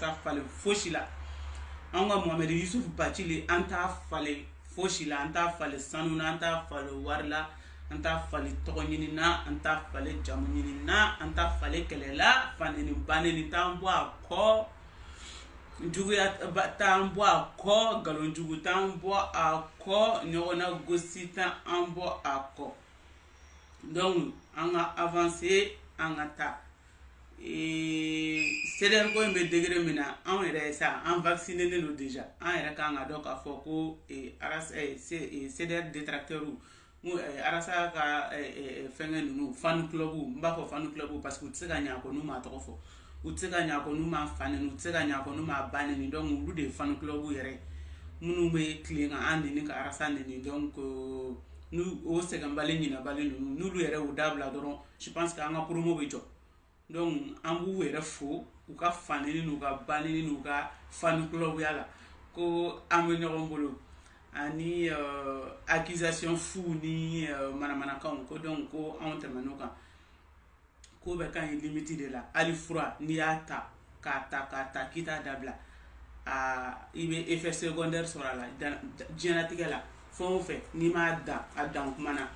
ta fale fosi la an ka Mohamed Yusuf Bacili an t'a fale fosi la, an t'a fale sanu na, an t'a fale wari la, an t'a fale tɔgɔ ɲini na, an t'a fale jamu ɲini na, an t'a fale kɛlɛ la, faneni baneni t'an bɔ a kɔ, juguya t'an bɔ a kɔ, galonjugu t'an bɔ a kɔ, ɲɔgɔnna gosi t'an bɔ a kɔ. Donc an ka avancer, an ka taa. CDR ko in bɛ degré min na anw yɛrɛ sa an vacciné nen déjà, an yɛrɛ kan ka dɔn k'a fɔ ko CDR détracteurs arasa ka fɛngɛ ninnu fan club, n b'a fɔ fan club parce que u tɛ se ka ɲɛ a kɔ n'u m'a tɔgɔ fɔ, u tɛ se ka ɲɛ a kɔ n'u m'a fa nɛni, u tɛ se ka ɲɛ a kɔ n'u m'a ba nɛni, donc olu de ye fan club yɛrɛ minnu bɛ tilen ka an nɛni ka arasa nɛni. Donc n'u o sɛgɛnbali ɲinabali ninnu n'olu yɛrɛ y'u dabila dɔrɔn je pense que an ka promo bɛ jɔ. Donc an b'u yɛrɛ fo u ka fa nɛni n'u ka ba nɛni n'u ka fan club ya la ko an bɛ ɲɔgɔn bolo ani accusation fu ni manamanakanw ko donc ko anw tɛmɛn'o kan ko bɛ ka ɲi limite de la, hali fura n'i y'a ta k'a ta k'i t'a dabila i bɛ effet secondaire sɔrɔ a la diɲɛlatigɛ la, fɛn o fɛn n'i m'a dan a dan kuma na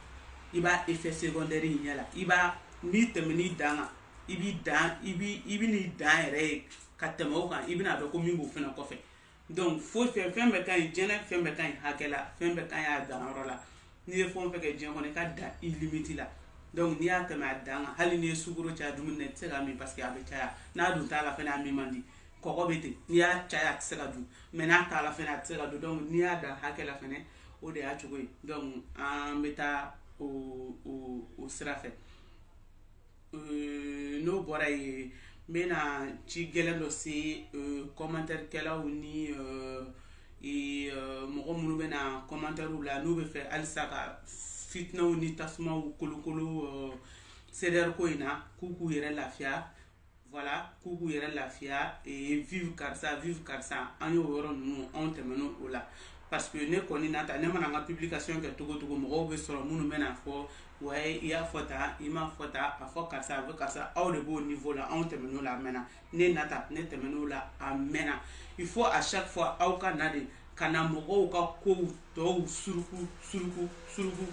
i b'a effet secondaire yi ɲɛ la, i b'a n'i tɛmɛn'i dan kan i b'i dan i bɛ n'i dan yɛrɛ ye ka tɛmɛ o kan i bɛna dɔn ko min b'o fɛnɛ kɔfɛ. Donc fo fɛn bɛɛ ka ɲi diɲɛ fɛn bɛɛ ka ɲi hakɛ la, fɛn bɛɛ ka ɲi a danyɔrɔ la, n'i ye fɛn o fɛn kɛ diɲɛ kɔnɔ i ka dan i limite la. Donc n'i y'a tɛmɛ a dan kan hali n'i ye sukaro caya dumuni na i tɛ se k'a min parce que a bɛ caya, n'a dun t'a la fɛnɛ a min man di, kɔgɔ bɛ ten n'i y'a caya a tɛ se ka dun, mais n'a t'a la fɛnɛ a tɛ se ka dun. Donc n'i y'a dan hakɛ la fɛnɛ o de y'a cogo ye. Donc an bɛ taa o sira fɛ. N'o bɔra yen n bɛna ci gɛlɛn dɔ se commentaire kɛlaw ni mɔgɔ minnu bɛna commentaire la n'u bɛ fɛ halisa ka fitinaw ni tasumaw kolokolo CDR ko in na k'u k'u yɛrɛ lafiya, voilà k'u k'u yɛrɛ lafiya, vive karisa an y'o yɔrɔ ninnu anw tɛmɛn'o o la parce que ne kɔni na ta ne mana n ka publication kɛ togo togo mɔgɔw bɛ sɔrɔ minnu bɛna fɔ ouais i y'a fɔ tan i m'a fɔ tan a fɔ karisa a bɛ karisa, aw de b'o niveau la anw tɛmɛn'o la a mɛnna, ne nata ne tɛmɛn'o la a mɛnna. Il faut à chaque fois aw ka na de ka na mɔgɔw ka kow tɔw suruku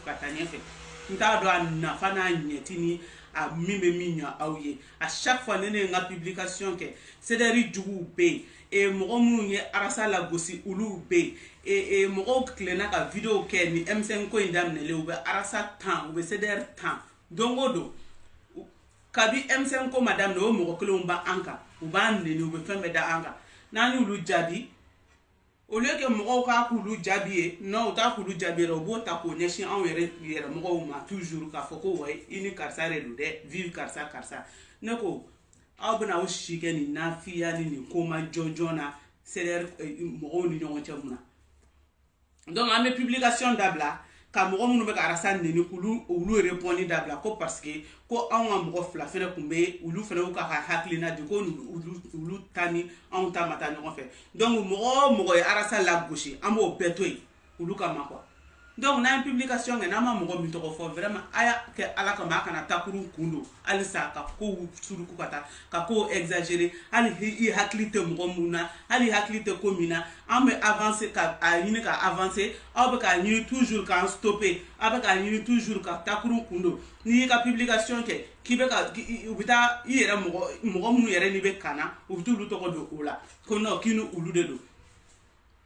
ka taa ɲɛfɛ. N t'a dɔn a nafa n'a ɲɛti ni a min bɛ min ɲɛ aw ye. À chaque fois ne ye n ka publication kɛ CDR juguw bɛ yen, mɔgɔ minnu ye arasa lagosi olu bɛ yen, mɔgɔw tilenna ka video kɛ ni M5 ko in daminɛlen u bɛ arasa tan u bɛ CDR tan don o don kabi M5 ko ma daminɛ o mɔgɔ kelenw b'an kan u b'an nɛni u bɛ fɛn bɛɛ da an kan n'an y'olu jaabi au lieu que mɔgɔw k'a k'olu jaabi ye non u t'a k'olu jaabi yɛrɛ u b'o ta k'o ɲɛsin anw yɛrɛ mɔgɔw ma toujours k'a fɔ ko ouais i ni karisa de don dɛ vive karisa ne ko aw bɛna aw si kɛ nin nafiya ni nin ko ma jɔnjɔn na CDR mɔgɔw ni ɲɔgɔn cɛ mun na. Donc an bɛ publication dabila ka mɔgɔ minnu bɛ ka arasa nɛni k'olu répondre dabila ko parce que ko anw ka mɔgɔ fila fɛnɛ tun bɛ olu fɛnɛ y'u ka hakilina di ko olu ta ni anw ta ma taa ɲɔgɔn fɛ. Donc mɔgɔ o mɔgɔ ye arasa lagosi an b'o bɛɛ to yen olu kama quoi. Donc n'an ye publication kɛ n'an ma mɔgɔ min tɔgɔ fɔ vraiment a y'a kɛ ala kama a kana takuru kun don halisa ka kow suruku ka taa ka kow exagérer hali i hakili tɛ mɔgɔ mun na hali i hakili tɛ ko min na an bɛ avancer ka a ɲini ka avancer aw bɛ k'a ɲini toujours k'an stopper aw bɛ k'a ɲini toujours ka takuru kun don n'i y'i ka publication kɛ k'i bɛ ka u bɛ taa i yɛrɛ mɔgɔ minnu yɛrɛ ni bɛ kana u bɛ t'olu tɔgɔ don o la ko non k'i ni olu de don.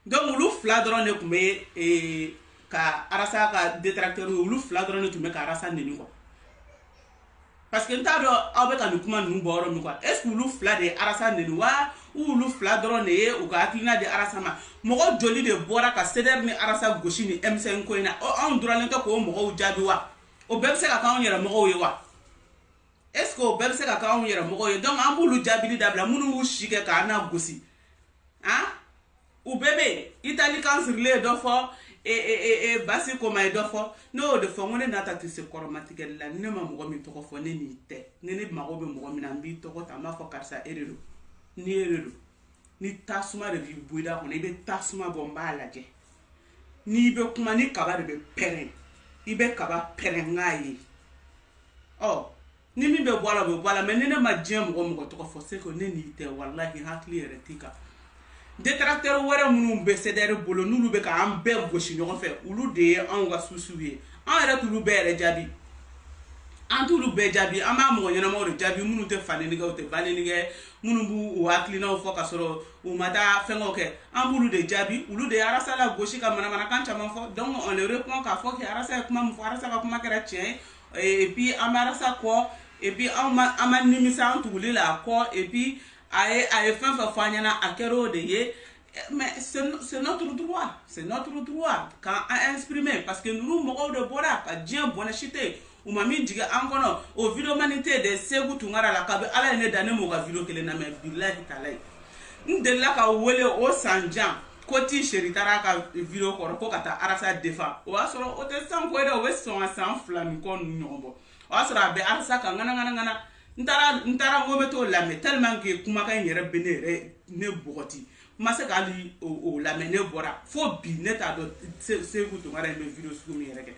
Donc olu fila dɔrɔn de tun bɛ ka arasa ka détracteur olu fila dɔrɔn de tun bɛ ka arasa nɛni quoi parce que n t'a dɔn aw bɛ ka nin kuma ninnu bɔ yɔrɔ min quoi est ce que olu fila de ye arasa nɛni wa olu fila dɔrɔn de ye u ka hakilina di arasa ma. Mɔgɔ joli de bɔra ka CDR ni arasa gosi ni M5 ko in na anw dɔrɔnlen tɛ k'o mɔgɔw jaabi wa o bɛɛ bɛ se ka k'anw yɛrɛ mɔgɔw ye wa est ce que o bɛɛ bɛ se ka k'anw yɛrɛ mɔgɔw ye. Donc an b'olu jaabili dabila minnu y'u si kɛ k'an na gosi u bɛɛ bɛ Itali kan sirilen ye dɔ fɔ Basi Koma ye dɔ fɔ ne y'o de fɔ n ko ne nata tɛ se kɔrɔmatigɛli la ni ne ma mɔgɔ min tɔgɔ fɔ ne n'i tɛ ni ne mago bɛ mɔgɔ min na n b'i tɔgɔ ta n b'a fɔ karisa e de don ni e de don ni tasuma de b'i bɔda kɔnɔ i bɛ tasuma bɔ n b'a lajɛ n'i bɛ kuma ni kaba de bɛ pɛrɛn i bɛ kaba pɛrɛn n k'a ye ni min be bola mais ni ne ma diɲɛ mɔgɔ tɔgɔ fɔ c'est que ne n'i tɛ wallahi hakili yɛrɛ t'i kan détracteur wɛrɛ minnu bɛ CDR bolo n'olu bɛ k'an bɛɛ gosi ɲɔgɔn fɛ olu de ye anw ka susiw ye an yɛrɛ t'olu bɛɛ yɛrɛ jaabi an t'olu bɛɛ jaabi an b'a mɔgɔ ɲɛnamaw de jaabi minnu tɛ faneni kɛ u tɛ baneni kɛ minnu b'u hakilinaw fɔ ka sɔrɔ u ma taa fɛngɛw kɛ an b'olu de jaabi olu de ye arasa la gosi ka manamanakan caman fɔ donc on le répond k'a fɔ que arasa ye kuma min fɔ arasa ka kuma kɛra tiɲɛ et puis an bɛ arasa kɔ et puis an ma nimisa an tuguli la kɔ et puis a ye fɛn fɛn fɔ an ɲɛna a kɛra o de ye mais c'est notre droit k'an exprimer parce que ninnu mɔgɔw de bɔra ka diɲɛ bɔnɛ si tɛ yen u ma min jigin an kɔnɔ o video mani tɛ de Segu Tunkara la kabi ala ye ne da ne m'o ka video kelen lamɛn bilahi talayi n delila ka wele o sanjan ko ti seri taara ka video kɔrɔ ko ka taa arasa defa o y'a sɔrɔ o tɛ san ko ye dɛ o bɛ sɔn ka san 2 ni kɔ ninnu ɲɔgɔn bɔ o y'a sɔrɔ a bɛ arasa kan ŋana n taara n ko bɛ t'o lamɛn tellement que kumakan in yɛrɛ bɛ ne bɔgɔti ma se k'ali o lamɛn ne bɔra fo bi ne t'a dɔn Segu Tunkara in bɛ video sugu min yɛrɛ kɛ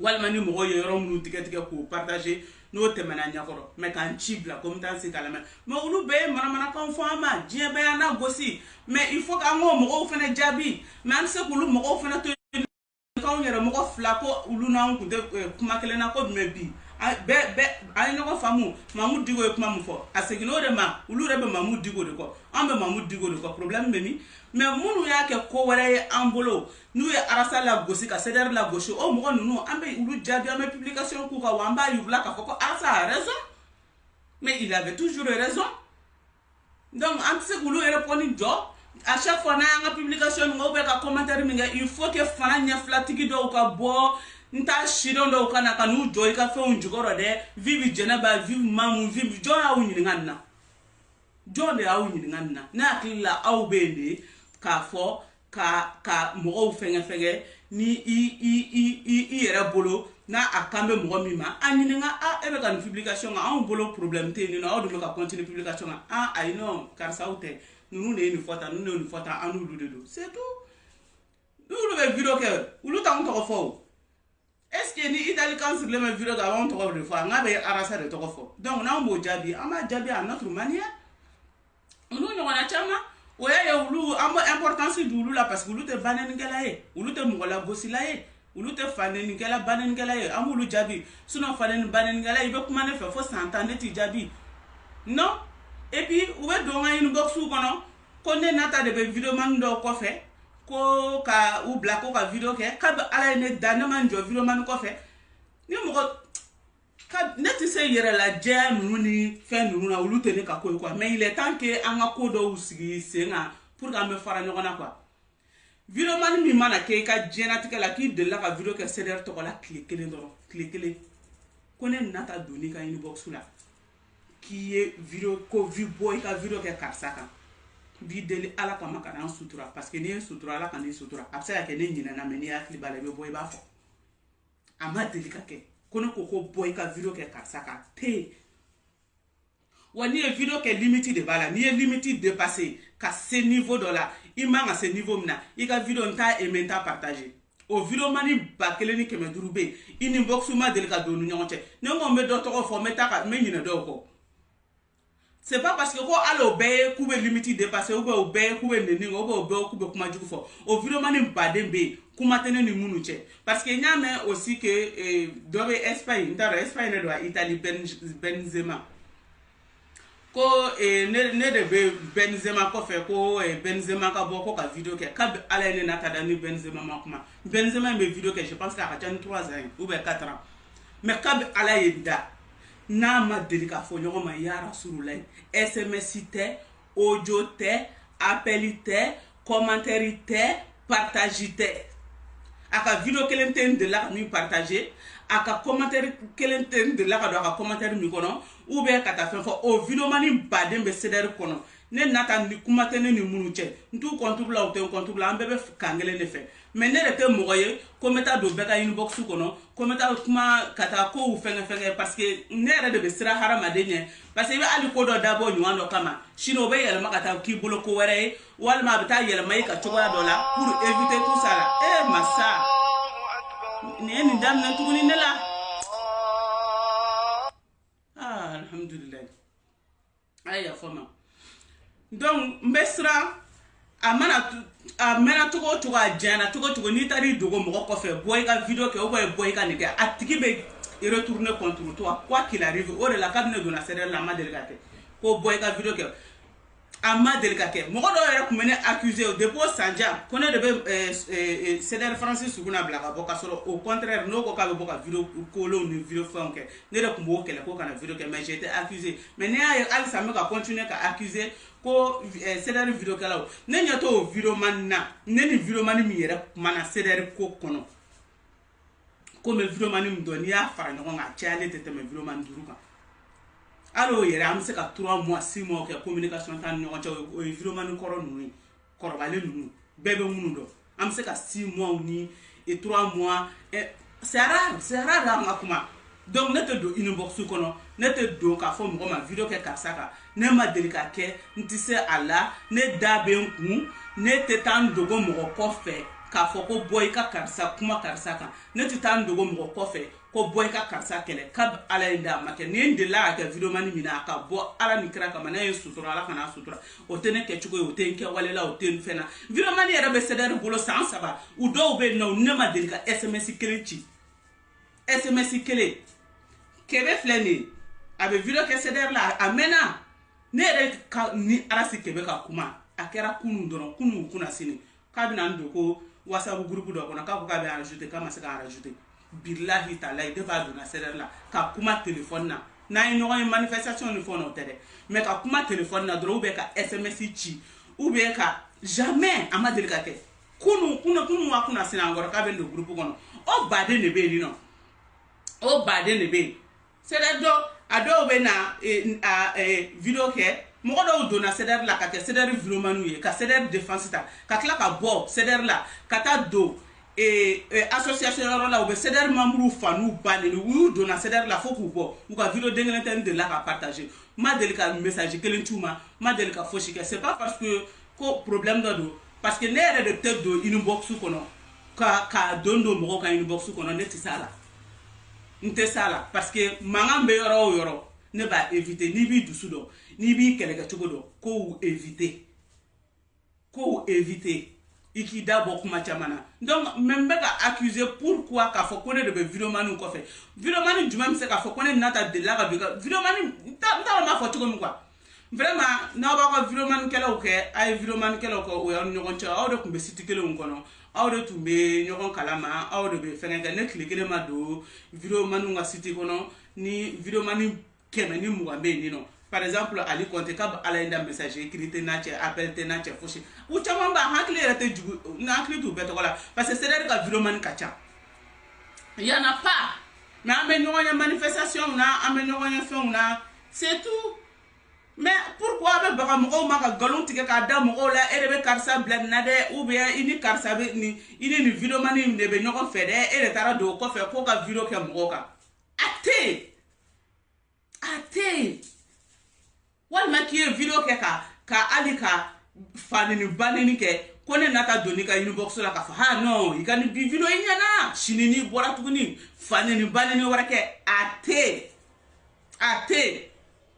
walima ni mɔgɔ ye yɔrɔ minnu tigɛ k'o partager n'o tɛmɛna ɲɛkɔrɔ mais k'an ci bila ko n t'an se k'a lamɛn mais olu bɛɛ ye manamanakan fɔ an ma diɲɛ bɛɛ y'an na gosi mais il faut k'an k'o mɔgɔw fana jaabi mais an tɛ se k'olu mɔgɔw fana to yen k'anw yɛrɛ mɔgɔ fila ko olu n'anw tun tɛ kuma kelen na ko mais bi bɛɛ an ye ɲɔgɔn faamu Mamu Diko ye kuma min fɔ a seginna o de ma olu yɛrɛ bɛ Mamu Diko de kɔ an bɛ Mamu Diko de kɔ problème bɛ min mais minnu y'a kɛ ko wɛrɛ ye an bolo n'u ye arasa la gosi ka CDR la gosi o mɔgɔ ninnu an bɛ olu jaabi an bɛ publication k'u kan wa an b'a yir'ula k'a fɔ ko arasa a raison mais il avait toujours raison donc an tɛ se k'olu yɛrɛ kɔni jɔ à chaque fois n'an y'an ka publication min kɛ ou bien ka commentaire min kɛ il faut que fana ɲɛfilatigi dɔw ka bɔ n t'a sidɔn dɔw ka na ka n'u jɔ i ka fɛnw jukɔrɔ dɛ Vivi Jɛnɛba Vivi Mamu Vivi jɔn y'aw ɲininka nin na jɔn de y'aw ɲininka nin na ne hakili la aw bɛ yen de k'a fɔ ka mɔgɔw fɛngɛ ni i yɛrɛ bolo n'a a kan bɛ mɔgɔ min ma a ɲininka e bɛ ka nin publication kan anw bolo problème tɛ yen nɔ aw dun bɛ ka continuer publication kan ayi non karisaw tɛ ninnu de ye nin fɔ tan ninnu de ye nin fɔ tan an n'olu de don c'est tout n'olu bɛ video kɛ olu t'anw tɔgɔ fɔ o est-ce que ni Italie kan sirilen bɛ video kan anw tɔgɔ de fɔ n'a bɛ arasa de tɔgɔ fɔ donc n'anw b'o jaabi an b'a jaabi à notre manière olu ɲɔgɔnna caman o y'a ye olu an bɛ importance di olu la parce que olu tɛ banenikɛla ye olu tɛ mɔgɔ lagosila ye olu tɛ fanenikɛla banenikɛla ye an b'olu jaabi sinon banenikɛla i bɛ kuma ne fɛ fo san 10 ne t'i jaabi non et puis u bɛ don n ka inbox kɔnɔ ko ne nata de bɛ video mani dɔw kɔfɛ ko ka u bila ko ka video kɛ kabi ala ye ne da ne ma n jɔ video mani kɔfɛ ni mɔgɔ ne tɛ se yɛrɛ lajɛ ninnu ni fɛn ninnu na olu tɛ ne ka ko ye quoi mais il est temps que an ka ko dɔw sigi sen kan pour que an bɛ fara ɲɔgɔn na quoi video mani min mana kɛ i ka diɲɛlatigɛ la k'i delila ka video kɛ CDR tɔgɔ la tile kelen dɔrɔn tile kelen ko ne nata don n'i ka inbox la k'i ye video ko bɔ i ka video kɛ karisa kan b'i deli ala kama ka n'an sutura parce que n'i ye sutura ala ka n'i sutura a bɛ se ka kɛ ne ɲinɛna mais n'i hakili b'a la i bɛ bɔ i b'a fɔ a ma deli ka kɛ ko ne ko bɔ i ka video kɛ karisa kan te wa n'i ye video kɛ limite de b'a la n'i ye limite dépasser ka se niveau dɔ la i man ka se niveau min na i ka video n t'a aimer n t'a partager o video mani 1500 bɛ yen i ni box ma deli ka don ni ɲɔgɔn cɛ ne ko n bɛ dɔ tɔgɔ fɔ n bɛ ɲinɛ dɔw kɔ c'est pas parce que ko ala o bɛɛ ye k'u bɛ limite dépasser ou bien o bɛɛ ye k'u bɛ nɛni ou bien o bɛɛ ye k'u bɛ kuma jugu fɔ o video mani baden bɛ yen kuma tɛ ne ni minnu cɛ parce que n y'a mɛn aussi que dɔ bɛ Espagne n t'a dɔn Espagne de don a Italie Benzema ko ne de bɛ Benzema kɔfɛ ko Benzema ka bɔ ko ka video kɛ kabi ala ye ne nata da ni Benzema ma kuma Benzema in bɛ video kɛ je pense que a ka ca ni 3 ans ou bien 4 ans mais kabi ala ye da n'a ma deli k'a fɔ ɲɔgɔn ma ya Rasululayi SMS tɛ audio tɛ appel tɛ commentaire tɛ partage tɛ a ka video kelen tɛ n delila ka min partager a ka commentaire kelen tɛ n delila ka don a ka commentaire min kɔnɔ ou bien ka taa fɛn fɔ o video mani baden bɛ CDR kɔnɔ ne nata ni kuma tɛ ne ni minnu cɛ n t'u contre la u tɛ n contre la an bɛɛ bɛ kan kelen de fɛ mais ne de tɛ mɔgɔ ye ko n bɛ taa don bɛɛ ka inbox kɔnɔ ko n bɛ taa kuma ka taa kow fɛngɛ parce que ne yɛrɛ de bɛ siran hadamaden ɲɛ parce que i bɛ hali ko dɔ dabɔ ɲuman dɔ kama sini o bɛ yɛlɛma ka taa k'i bolo ko wɛrɛ ye walima a bɛ taa yɛlɛma i ka cogoya dɔ la pour éviter tout ça la masa nin ye nin daminɛ tuguni ne la ay ya fama donc mbesra a mena togo togo a jana togo ni tari dogo mo ko fe boy ka video ke o boy ka ne ke atiki be retourner contre toi quoi qu'il arrive o de la cabine de la serre la ma delicate ko boy ka video ke amma delicate mo do yere ko mene accuser de po sanja koné de be cdr français suguna blaga boka solo au contraire no ko ka be boka video ko lo ni video fon ke ne de ko mo ke la ko kana video ke mais j'ai été accusé mais ne ay al samme ka continuer ka accuser ko cdr video ke la ne nyato video man na ne ni video man mi yere mana cdr ko kono ko me video man mi do ni ya fara no nga chale tete me video man duruka alors yere am se ka 3 mois 6 mois ke communication tan no cha o video man koro nunu koro bale nunu bebe munu do am se ka 6 mois ni et 3 mois c'est rare nga kuma donc ne te do inbox kono ne te do ka fo mo ma video ke kasaka ne ma delika ke ntise ala ne dabe nku ne te tan dogo mo ko fe ka fo ko boy ka karsa kuma karsa ka ne te tan dogo mo ko fe ko boy ka karsa kele kab ala inda make ne de la ka video mani mina ka bo ala ni kra ka mana yin sutura ala kana sutura o tene ke chuko o tenke walela o ten fena video mani era be ceder bolo sans saba u do be no ne ma delika sms kelechi sms kele kebe fleni abe video ke ceder la amena ne re ka ni arasi kebe ka kuma akera kunu doron kunu kuna sini ka bina ndo ko whatsapp groupe do kona ka ko ka be rajouter ka ma se ka rajouter billahi taala de ba do na ceder la ka kuma téléphone na ino manifestation ni phone otede mais ka kuma téléphone na dro be ka sms chi ou be ka jamais ama delicate kunu wa kuna sina ngoro ka be ndo groupe kono o bade ne be ni no o bade ne be ceder do ado be na video ke mo do do na ceder la ka ke ceder video manu ye ka ceder défense ta ka kla ka bo ceder la ka ta do association la o be ceder membre fanu banene wu do na ceder la faut bo ou ka video dengelenten de la ka partager ma delika message kelen tuma ma delika foshi ke c'est pas parce que ko problème do parce que ne de tête do inbox kono ka dondo mo ka inbox kono ne tisala nte sala parce que mangambe yoro ne ba éviter ni bi dusu do ni bi kelega chogo do ko éviter iki d'abo kuma chamana donc même ka accuser pourquoi ka fo connait de video manu ko fait video manu du même c'est ka fo connait nata de la video manu ta ma fo chogo quoi vraiment na ba ko video manu kala o ke ay video manu kala ko o yon nyon cha awde kumbe siti kele on kono awde tumbe nyon kalama awde be fenga ne cliquer ma do video manu nga siti kono ni video manu keme ni mugambe ni no par exemple ali konte kab ala inda message écrit na che appel te na che foshi u chama ba hakle rete jugu na hakle tu beto wala parce que c'est là que video man kacha il y en a pas mais amenyonya manifestation na amenyonya fond na c'est tout mais pourquoi be baka mo ma ka galon tike ka da mo la erebe karsa blend na de ou bien ini karsa be ni ini video man ni de be nyoko fede ere tara do ko fe ko ka video ke mo ka ate walma ki video ke ka ali ka fanini banini ke kone nata doni ka inbox la ka fa ha no ikani bi video inyana shinini bora tuguni fanini banini warake ate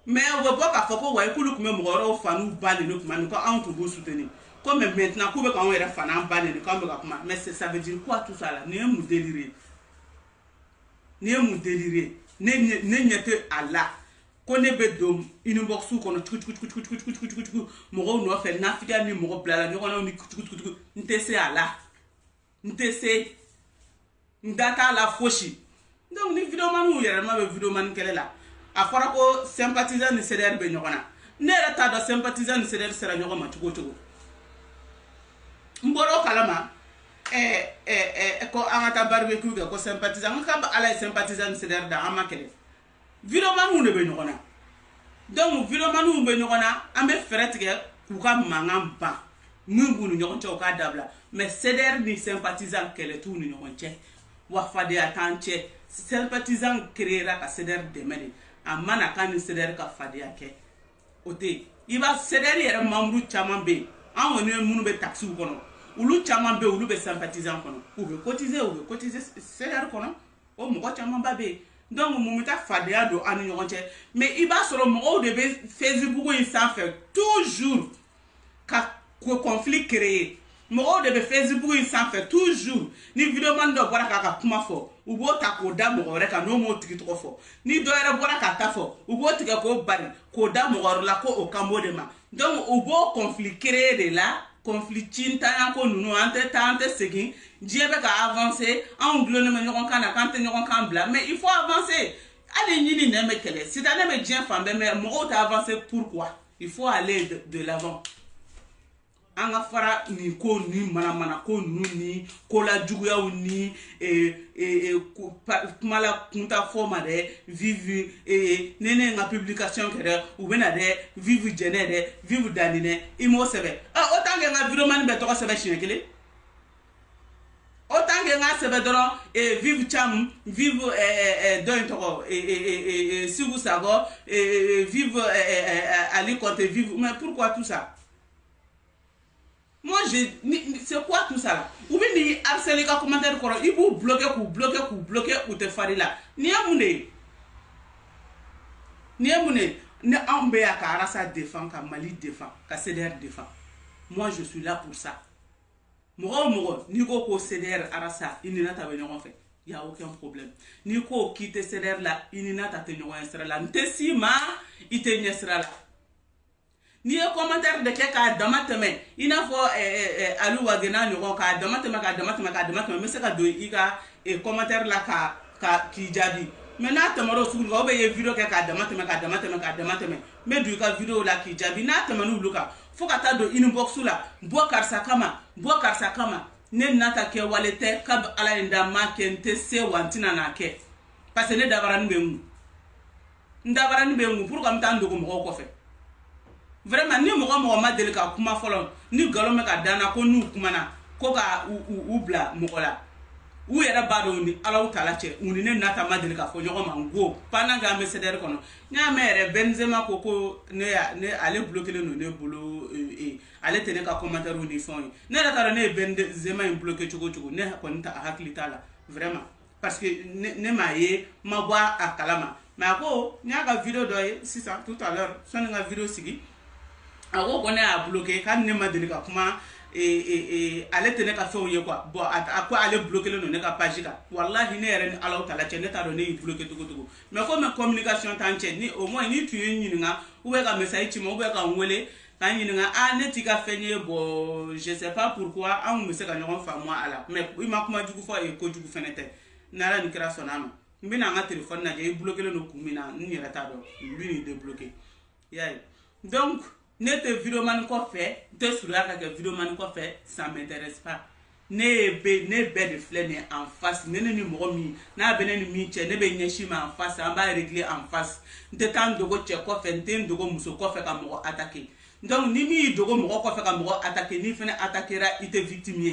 mais on veut pas ka fa ko wa ikulu kuma mo ro fanu banini kuma ko an to go soutenir comme maintenant ko be ka on era fana banini ko be ka kuma mais ça veut dire quoi tout ça là ne mu délirer ne nyete ala kone be dom inbox kono mo no fe na fika ni mo blala ni kono ni ntese ala ntese ndata la foshi donc ni video manu yere ma be video man kelela a fara ko sympathisant ni cdr be nyokona ne rata do sympathisant ni cdr sera nyokoma tugo mboro kalama ko angata barbecue ko sympathisant ka ala sympathisant ni cdr da amakele video manu ne be nyokona donc video manu be nyokona ambe feretige ku ka mangamba mungu ni nyokon ka dabla mais cdr ni sympathisant kele tout ni nyokon che wa fade atanche sympathisant créera ka cdr demene amana kan cdr ka fade ake ote iba cdr yere mamru chaman be an woni munu be taxi kono ulu chaman be ulu be sympathisant kono ou be cotiser cdr kono o mo chaman ba be donc mun bɛ taa fadenya don an ni ɲɔgɔn cɛ mais i b'a sɔrɔ mɔgɔw de bɛ Facebook in sanfɛ toujours ka conflit créer mɔgɔw de bɛ Facebook in sanfɛ toujours ni videoman dɔ bɔra k'a ka kuma fɔ u b'o ta k'o da mɔgɔ wɛrɛ kan n'o m'o tigi tɔgɔ fɔ ni dɔ yɛrɛ bɔra k'a ta fɔ u b'o tigɛ k'o bari k'o da mɔgɔ wɛrɛ la ko o kan b'o de ma donc u b'o conflit créer de la conflit cintanya ko ninnu an tɛ taa an tɛ segin diɲɛ bɛ ka avancer anw dulonnen bɛ ɲɔgɔn kan na k'an tɛ ɲɔgɔn kan bila mais il faut avancer hali ɲini nɛn bɛ kɛlɛ sitanɛ bɛ diɲɛ fan bɛɛ mais mɔgɔw tɛ avancer pourquoi il faut aller de l'avant an ka fara nin ko ni manamana ko ninnu ni kolajuguyaw ni kuma la kunta fɔ ma dɛ vive ne ne ka publication kɛ dɛ u bɛna dɛ vive jɛnɛ dɛ vive daninɛ i m'o sɛbɛ autant que n ka videomani bɛ tɔgɔ sɛbɛn siɲɛ kelen autant que n ka sɛbɛn dɔrɔn vive Cham vive dɔ in tɔgɔ Sigu Sakɔ vive Ali Kɔnte vive mais pourquoi tout ça? Moi, c'est quoi tout ça là? Ou bien ni harceler ka commentaire kɔrɔ i b'u bloquer ou te fari la ni ye mun de ye ni anw bɛ yan ka Arasa défend ka Mali défend ka CDR défend moi je suis là pour ça mɔgɔ o mɔgɔ n'i ko ko CDR Arasa i ni na ta bɛ ɲɔgɔn fɛ y a aucun problème n'i ko k'i tɛ CDR la i ni na ta tɛ ɲɔgɔn ɲɛ sira la n tɛ s'i ma i tɛ ɲɛ sira la n'i ye commentaire de kɛ k'a dama tɛmɛ i n'a fɔ Ali Wagena ɲɔgɔn k'a dama tɛmɛ n bɛ se ka don i ka commentaire la k'i jaabi mais n'a tɛmɛra o sugu kan ou bien i ye video kɛ k'a dama tɛmɛ n bɛ don i ka video la k'i jaabi n'a tɛmɛna olu kan fo ka taa don inbox la bɔ karisa kama ne nata kɛ wale tɛ kabi Ala ye n da ma kɛ n tɛ se wa n tɛna n'a kɛ parce que ne dabaranin bɛ n kun pour que n bɛ taa n dogo mɔgɔw kɔfɛ vraiment ni mɔgɔ ma deli ka kuma fɔlɔ ni nkalon bɛ ka danna ko n'u kumana ko ka u bila mɔgɔ la u yɛrɛ b'a dɔn ni Alahu Taala cɛ u ni ne nata ma deli ka fɔ ɲɔgɔn ma n ko pendant que an bɛ CDR kɔnɔ n y'a mɛn yɛrɛ Benzema ko ale bloqué len don ne bolo ale tɛ ne ka commentaire ni fɛnw ye ne yɛrɛ t'a dɔn ne ye Benzema in bloqué cogo ne kɔni hakili t'a la vraiment parce que ne m'a ye ma bɔ a kalama mais a ko n y'a ka video dɔ ye sisan tout à l'heure sɔnni n ka video sigi a ko ne y'a bloqué k'ale ne ma deli ka kuma ale tɛ ne ka fɛnw ye quoi bon a ko ale bloqué len don ne ka page kan wallahi ne yɛrɛ ni Alahu Taala cɛ ne t'a dɔn ne y'i bloqué cogo mais comme communication t'an cɛ ni au moins ni tun ye n ɲininka ou bien ka message ci ma ou bien ka n wele ka n ɲininka ne t'i ka fɛn ye bon je sais pas pourquoi an bɛ se ka ɲɔgɔn faamu a la mais i ma kuma jugu fɔ ye kojugu fɛnɛ tɛ n'Ala ni kira sɔnna a ma n bɛna n ka téléphone lajɛ i bloqué len don kun min na n yɛrɛ t'a dɔn lui ni débloqué y'a ye donc ne tɛ videomani kɔfɛ n tɛ surunya ka kɛ videomani kɔfɛ ça m'intéresse pas ne bɛɛ de filɛ nin ye en face ne ni mɔgɔ min n'a bɛ ne ni min cɛ ne bɛ ɲɛsin ma en face an b'a régler en face n tɛ taa n dogo cɛ kɔfɛ n tɛ n dogo muso kɔfɛ ka mɔgɔ attaquer donc ni min y'i dogo mɔgɔ kɔfɛ ka mɔgɔ attaquer ni fɛnɛ attaquera i tɛ victime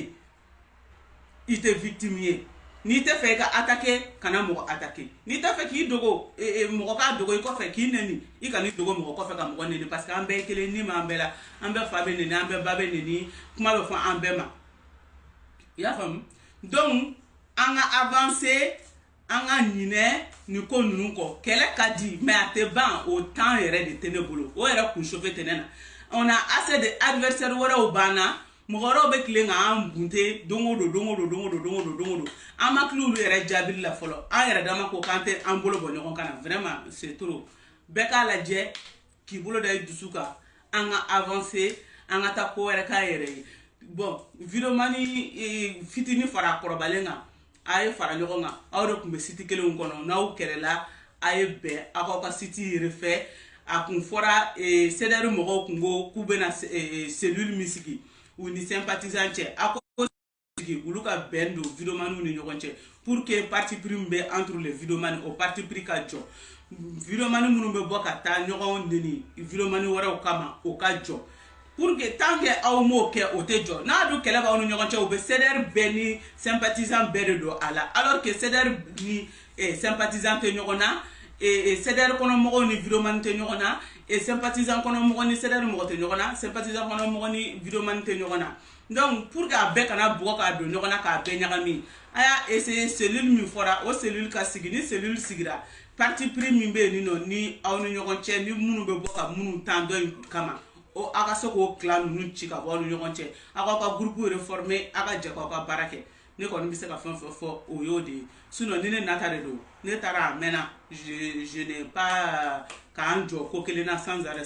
ye n'i tɛ fɛ i ka attaquer kana mɔgɔ attaquer n'i tɛ fɛ k'i dogo mɔgɔ k'a dogo i kɔfɛ k'i nɛni i kan'i dogo mɔgɔ kɔfɛ ka mɔgɔ nɛni parce que an bɛɛ ye kelen ni m'an bɛɛ la an bɛɛ fa bɛ nɛni an bɛɛ ba bɛ nɛni kuma bɛ fɔ an bɛɛ ma i y'a faamu donc an ka avancer an ka ɲinɛ nin ko ninnu kɔ kɛlɛ ka di mais a tɛ ban o temps yɛrɛ de tɛ ne bolo o yɛrɛ kun chauffe tɛ ne na on a assez de adversaires wɛrɛw banna mɔgɔ wɛrɛw bɛ tilen k'an bunte don o don an ma tila olu yɛrɛ jaabili la fɔlɔ an yɛrɛ dama ko k'an tɛ an bolo bɔ ɲɔgɔn kan na vraiment c'est trop bɛɛ k'a lajɛ k'i bolo da i dusu kan an ka avancer an ka taa ko wɛrɛ k'a yɛrɛ ye bon videomani fitinin fara kɔrɔbalen kan a ye fara ɲɔgɔn kan aw de tun bɛ site kelenw kɔnɔ n'aw kɛlɛla a ye bɛn aw k'aw ka site refait a kun fɔra CDR mɔgɔw kun ko k'u bɛna cellule min sigi u ni sympathisant cɛ a ko sigi olu ka bɛn don videomaniw ni ɲɔgɔn cɛ pour que parti pris min bɛ entre les videomani o parti pris ka jɔ videomani minnu bɛ bɔ ka taa ɲɔgɔn neni videomani wɛrɛw kama o ka jɔ pour que tant que aw m'o kɛ o tɛ jɔ n'a dun kɛlɛ b'aw ni ɲɔgɔn cɛ u bɛ CDR bɛɛ ni sympathisant bɛɛ de don a la alors que CDR ni sympathisant tɛ ɲɔgɔn na CDR kɔnɔ mɔgɔw ni videomani tɛ ɲɔgɔn na et sympathisant kono mo ni cédère mo te ñogona sympathisant kono mo ni vidéo man te ñogona donc pour ka be kana bugo ka do ñogona ka be ñagami aya essayer cellule mi fora o cellule ka sigini cellule sigira parti pris mi be ni no ni aw ni ñogon ci ni munu be boka munu tando kama o aka soko clan nu ci ka bo ni ñogon ci aka ka groupe réformé aka je ka barake ne ko ni se ka fo o yodi sinon ni ne nata de do ne tara mena je n'ai pas quand jo ko kelena sans arrêt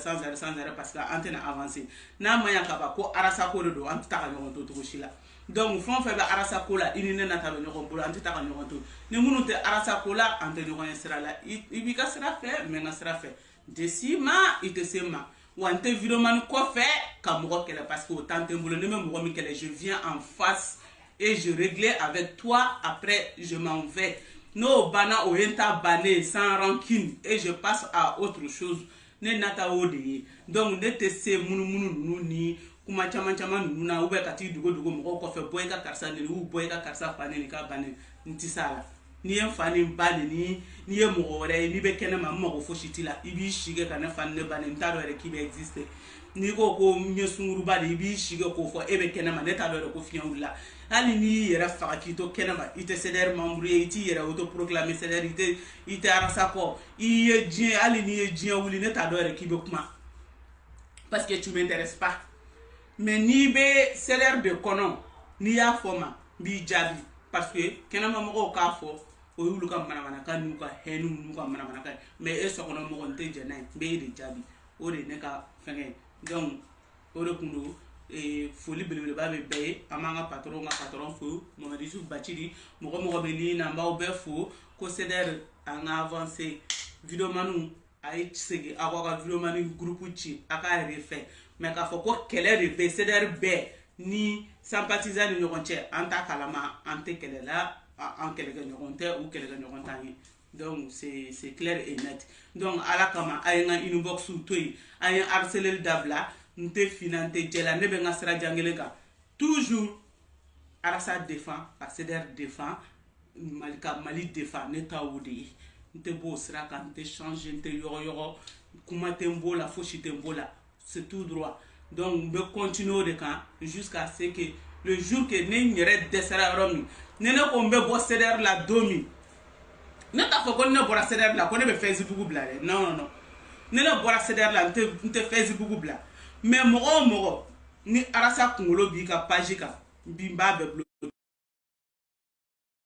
parce que antenne avancer na maya ka ba ko arasa ko do an ta ka ñogon to shila donc fon fe ba arasa ko la ini ne nata ñogon bolo an ta ka ñogon to ni munu te arasa ko la ante ñogon sera la ibi ka sera fait mais na sera fait desima ite sema wante vidéo man ko fait ka mo ko kele parce que autant te bolo ne me mo mi kele je viens en face et je réglais avec toi après je m'en vais no bana o enta bané sans rancune et je passe à autre chose ne nata ode donc ne te se munu ni kuma chama nunu na ube kati dugo mo ko fe boy ka karsa ni u boy ka karsa fane ni ka bané ntisala ni en fane bané ni e mo ore ni be kene ma mo ko foshitila ibi shige kana fane bané ntaro ere ki be existe ni ko nyesunguru bade ibi shige ko fo ebe kene ma neta do ko fianula ali ni yera fakito kenema ite cédère membre iti yera auto proclamer cédère ite arasa ko iye dien ali ni ye dien wuli neta do re kibe kuma parce que tu m'intéresses pas mais ni be cédère de kono ni ya foma bi jabi parce que kenema mo ka fo o yulu kam mana kan nu ka henu nu ka mana kan mais e so kono mo nte jena be de jabi o de ne ka fenge donc o de kundu et folie belebele ba be be amanga patron fo mo di su bachiri mo be ni na ba be fo ko cédère en avancé vidéo manu ay tsegi akwa vidéo manu groupe ci aka refait mais ka fo ko kele de be cédère be ni sympathisant ni ñogonche anta kalama ante kele la en kele ga ñogonte ou kele ga ñogontani donc c'est clair et net donc ala kama ay nga inbox ou toy ay harceler dabla nte finante jela ne be ngasra jangele ka toujours arasa défend cédère défend mali défend ne tawudi nte bo sra ka nte changer nte yoro kuma tembo la foshi tembo la c'est tout droit donc be continuer de kan jusqu'à ce que le jour que ne ñere desera romi ne ko mbe bo cédère la domi ne ta fo ko ne bora cédère la ko ne be Facebook bla non ne bora cédère la nte Facebook bla mais mogo ni arasa kungolo bi ka page ka bi mba be bloqué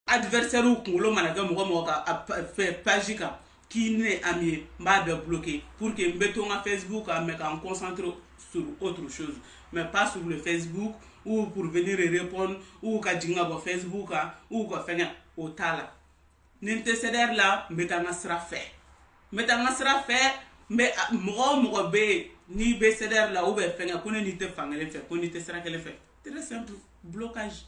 adversaire ou kungolo managa mogo ka page ka qui ne ami mba be bloqué pour que mbeto nga Facebook a me ka concentre sur autre chose mais pas sur le Facebook ou pour venir répondre ou ka jinga bo Facebook ou ko fenga o tala ninte cédère la mbeta nga sera fait mais mogo be ni be cédère la ou be fenga ko ni te fangele fait ko ni te sera kele fait très simple blocage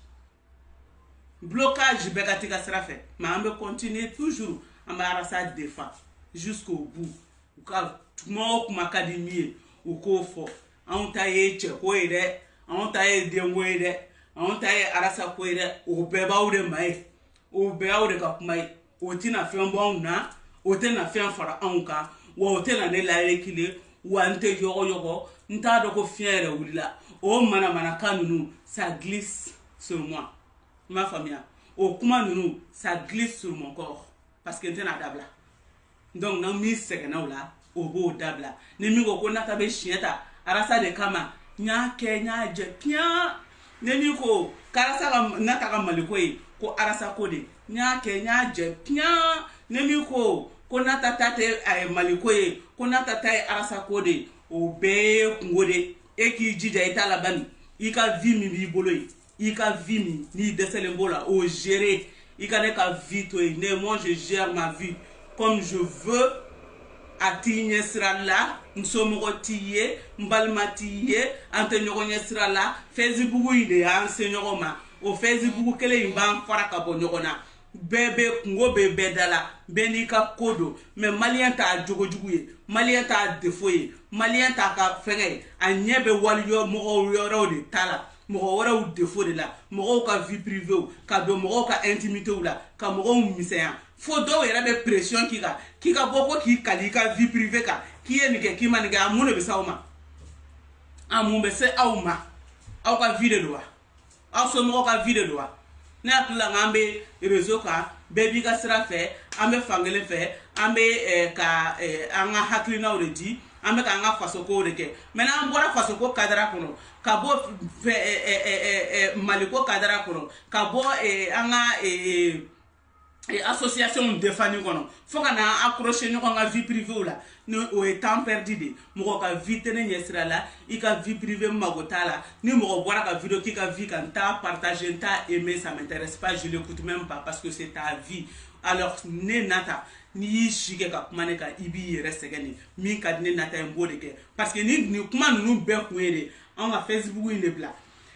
be katika sera fait mais on peut continuer toujours on va arasa défend jusqu'au bout ou ka mo kuma kadimie ou ko fo on taye che ko ire on taye dengo ire on taye arasa ko ire o be ba o de mai o be a o de ka kuma o tina fe bon na o te na fe fara anka wo o te na ne la rekile wante yogo nta do ko fiere wulila o mana kanunu ça glisse sur moi ma famille o kuma nunu ça glisse sur mon corps parce que nte na dabla donc na mi sekena wala o bo dabla ne mi ko nata be shieta arasa de kama nya je pia ne mi ko karasa nata ka maliko ko arasa ko de nya je pia ne mi ko nata tate ay maliko ko nata tay arasa ko de o be ngode e ki jija itala bani ika vimi bi bolo ika vimi ni desele mbola o gérer ika ne ka vie to ne moi je gère ma vie comme je veux atinye sira la nsomo tiye mbalmatiye ante nyogonye sira la Facebook ide enseignement ma o Facebook kele imba fara ka bo nyogona bebe ngo bebe dala benika kodo mais malien ta jogojuguye malien ta defoye malien ta ka fenge anyebe walyo mo yoro de tala mo wora ou défaut de la mo ka vie privée ka do mo ka intimité ou la ka mo misaya fo do yɛrɛ bɛ pression k'i ka bɔ ko k'i kali i ka vie privée kan k'i ye nin kɛ k'i ma nin kɛ a mun de bɛ se aw ma a mun bɛ se aw ma aw ka vie de don wa aw somɔgɔw ka vie de don wa ne hakili la n k'an bɛ réseau kan bɛɛ b'i ka sira fɛ an bɛ fankelen fɛ an bɛ ka an ka hakilinaw de di an bɛ k'an ka fasoko de kɛ mɛ n'an bɔra fasoko kadara kɔnɔ ka bɔ maliko kadara kɔnɔ ka bɔ an ka association défendue kɔnɔ fo ka na accrocher ɲɔgɔn ka vie privée la ni o ye temps perdu de mɔgɔ ka vie tɛ ne ɲɛsira la i ka vie privée mago t'a la ni mɔgɔ bɔra ka vidéo k'i ka vie kan n t'a partager n t'a aimer ça m'intéresse pas je l'écoute même pas parce que c'est ta vie alors ne nata n'i y'i si kɛ ka kuma ne kan i b'i yɛrɛ sɛgɛn de min ka di ne nata ye n b'o de kɛ parce que ni kuma ninnu bɛɛ kun ye de anw ka Facebook in de bila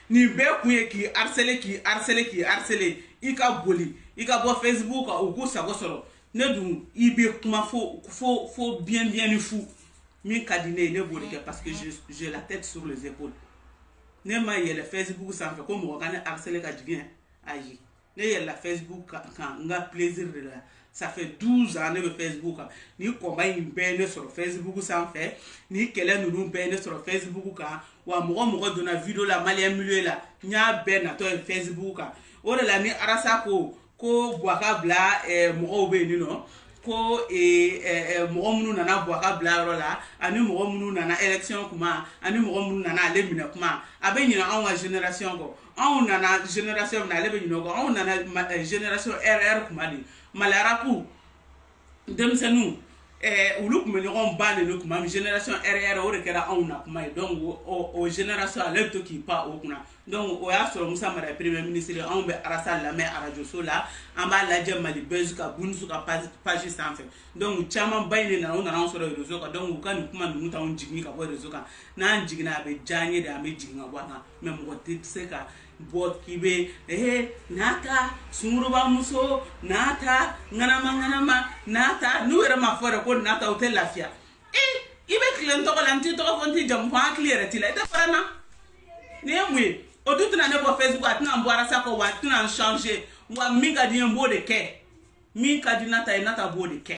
nin bɛɛ kun ye k'i harceler i ka boli i ka bɔ Facebook kan u k'u sago sɔrɔ ne dun i bɛ kuma fo bien ni fu min ka di ne ye ne b'o de kɛ parce que j'ai la tête sur les épaules ne ma yɛlɛ Facebook sanfɛ ko mɔgɔ ka ne harceler ka jigin ayi ne yɛlɛla Facebook kan n ka plaisir de la ça fait 12 ans ne bɛ Facebook kan ni kɔnba in bɛɛ ne sɔrɔ Facebook sanfɛ ni kɛlɛ ninnu bɛɛ ne sɔrɔ Facebook kan wa mɔgɔ donna vidéo la malien milieu la n y'a bɛɛ natɔ ye Facebook kan o de la ni arasa ko Bouaka bila mɔgɔw bɛ yen nɔ ko mɔgɔ minnu nana Bouaka bila yɔrɔ la ani mɔgɔ minnu nana élection kuma ani mɔgɔ minnu nana ale minɛ kuma a bɛ ɲinɛ anw ka génération kɔ anw nana génération min na ale bɛ ɲinɛ o kɔ anw nana génération RR kuma de maliyaraku denmisɛnninw olu tun bɛ ɲɔgɔn ban de kuma min génération RR o de kɛra anw na kuma ye donc o génération ale bɛ to k'i pan o kunna donc o y'a sɔrɔ Musa Mara ye premier ministre anw bɛ arasa lamɛn arajo so la an b'a lajɛ Mali Buzz ka Bunzu ka page sanfɛ donc caman ba in de nana u nana anw sɔrɔ réseau kan donc u ka nin kuma ninnu t'anw jigin ka bɔ réseau kan n'an jiginna a bɛ diya an ye de an bɛ jigin ka bɔ a kan mais mɔgɔ tɛ se ka bɔ k'i bɛ nata sunguruba muso nata ŋanama nata n'u yɛrɛ ma fɔ yɛrɛ ko nata u tɛ lafiya i bɛ tile n tɔgɔ la n t'i tɔgɔ fɔ n t'i jamu fɔ an hakili yɛrɛ t'i la i tɛ fara n na nin ye mun ye o dun tɛna ne bɔ Facebook a tɛna n bɔ arasa kɔ wa a tɛna n changer wa min ka di n ye n b'o de kɛ min ka di nata ye nata b'o de kɛ